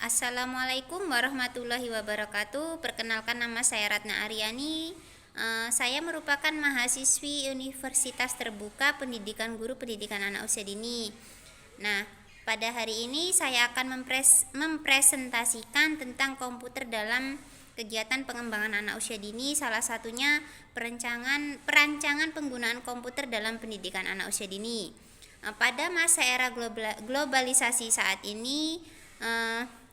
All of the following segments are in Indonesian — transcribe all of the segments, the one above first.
Assalamualaikum warahmatullahi wabarakatuh. Perkenalkan, nama saya Ratna Aryani. Saya merupakan mahasiswi Universitas Terbuka Pendidikan Guru Pendidikan Anak Usia Dini. Nah, pada hari ini saya akan mempresentasikan tentang komputer dalam kegiatan pengembangan anak usia dini, salah satunya perancangan penggunaan komputer dalam pendidikan anak usia dini. Pada masa era globalisasi saat ini,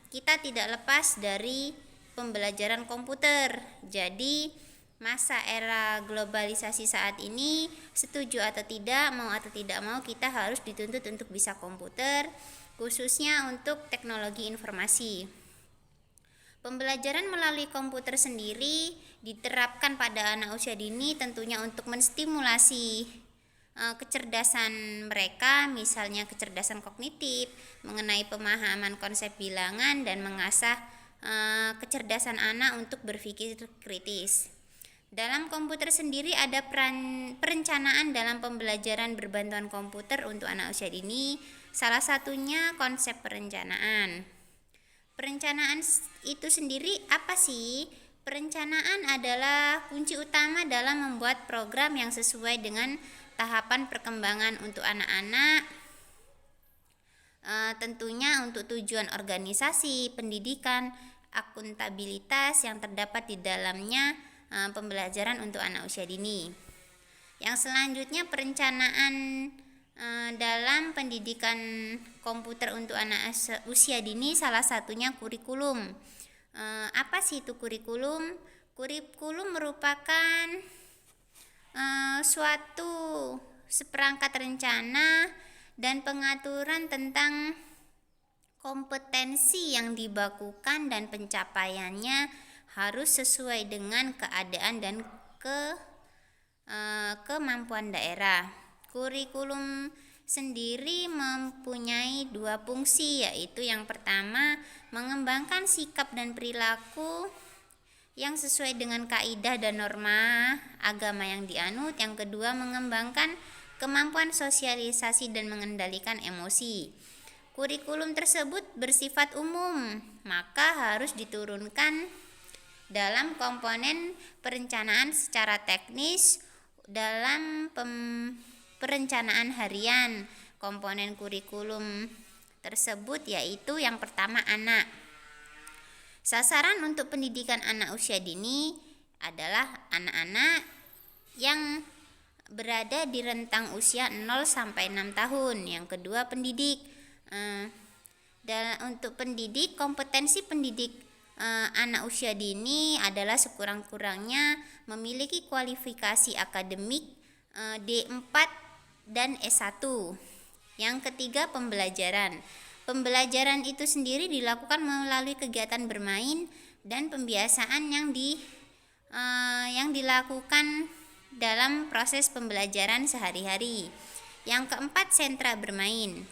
kita tidak lepas dari pembelajaran komputer. Jadi, masa era globalisasi saat ini, setuju atau tidak, mau atau tidak mau, kita harus dituntut untuk bisa komputer, khususnya untuk teknologi informasi. Pembelajaran melalui komputer sendiri diterapkan pada anak usia dini tentunya untuk menstimulasi kecerdasan mereka, misalnya kecerdasan kognitif, mengenai pemahaman konsep bilangan, dan mengasah kecerdasan anak untuk berpikir kritis. Dalam komputer sendiri ada perencanaan dalam pembelajaran berbantuan komputer untuk anak usia dini, salah satunya konsep perencanaan. Perencanaan itu sendiri apa sih? Perencanaan adalah kunci utama dalam membuat program yang sesuai dengan tahapan perkembangan untuk anak-anak, tentunya untuk tujuan organisasi, pendidikan, akuntabilitas yang terdapat di dalamnya pembelajaran untuk anak usia dini. Yang selanjutnya, perencanaan dalam pendidikan komputer untuk anak usia dini, salah satunya kurikulum. Apa sih itu kurikulum? Kurikulum merupakan suatu seperangkat rencana dan pengaturan tentang kompetensi yang dibakukan dan pencapaiannya harus sesuai dengan keadaan dan kemampuan daerah. Kurikulum sendiri mempunyai dua fungsi, yaitu yang pertama, mengembangkan sikap dan perilaku yang sesuai dengan kaidah dan norma agama yang dianut. Yang kedua, mengembangkan kemampuan sosialisasi dan mengendalikan emosi. Kurikulum tersebut bersifat umum, maka harus diturunkan dalam komponen perencanaan secara teknis dalam perencanaan harian. Komponen kurikulum tersebut yaitu yang pertama, anak. Sasaran untuk pendidikan anak usia dini adalah anak-anak yang berada di rentang usia 0 sampai 6 tahun. Yang kedua, pendidik. Untuk pendidik, kompetensi pendidik anak usia dini adalah sekurang-kurangnya memiliki kualifikasi akademik D4 dan S1. Yang ketiga, pembelajaran. Pembelajaran itu sendiri dilakukan melalui kegiatan bermain dan pembiasaan yang dilakukan dalam proses pembelajaran sehari-hari. Yang keempat, sentra bermain.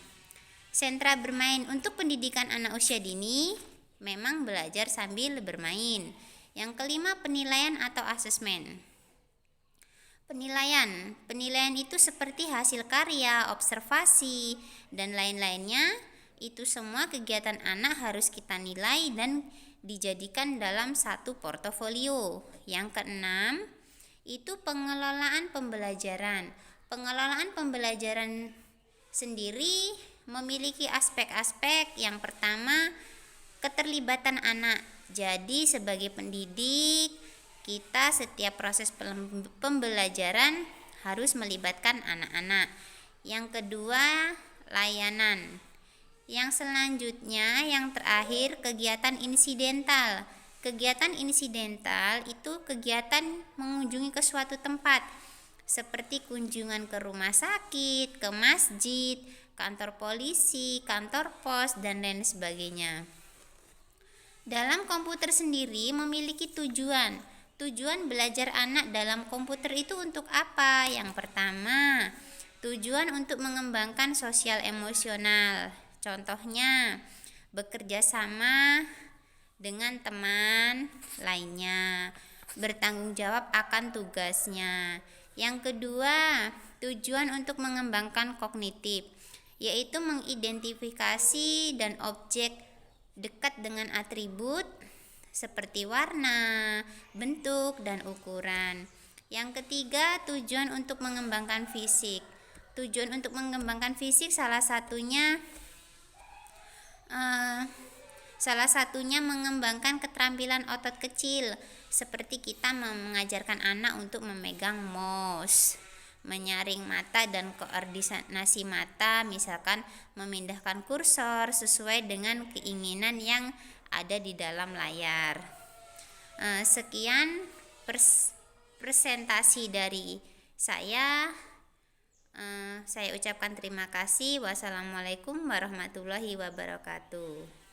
Sentra bermain untuk pendidikan anak usia dini memang belajar sambil bermain. Yang kelima, penilaian atau asesmen. Penilaian itu seperti hasil karya, observasi, dan lain-lainnya. Itu semua kegiatan anak harus kita nilai dan dijadikan dalam satu portofolio. Yang keenam, itu pengelolaan pembelajaran. Pengelolaan pembelajaran sendiri memiliki aspek-aspek. Yang pertama, keterlibatan anak. Jadi sebagai pendidik, kita setiap proses pembelajaran harus melibatkan anak-anak. Yang kedua, layanan. Yang selanjutnya, yang terakhir, kegiatan insidental. Kegiatan insidental itu kegiatan mengunjungi ke suatu tempat, seperti kunjungan ke rumah sakit, ke masjid, kantor polisi, kantor pos, dan lain sebagainya. Dalam komputer sendiri memiliki tujuan. Tujuan belajar anak dalam komputer itu untuk apa? Yang pertama, tujuan untuk mengembangkan sosial emosional. Contohnya, bekerja sama dengan teman lainnya, bertanggung jawab akan tugasnya. Yang kedua, tujuan untuk mengembangkan kognitif, yaitu mengidentifikasi dan objek dekat dengan atribut seperti warna, bentuk, dan ukuran. Yang ketiga, tujuan untuk mengembangkan fisik. Tujuan untuk mengembangkan fisik salah satunya mengembangkan keterampilan otot kecil, seperti kita mengajarkan anak untuk memegang mouse, menyaring mata dan koordinasi mata, misalkan memindahkan kursor sesuai dengan keinginan yang ada di dalam layar. Sekian presentasi dari saya. Saya ucapkan terima kasih. Wassalamualaikum warahmatullahi wabarakatuh.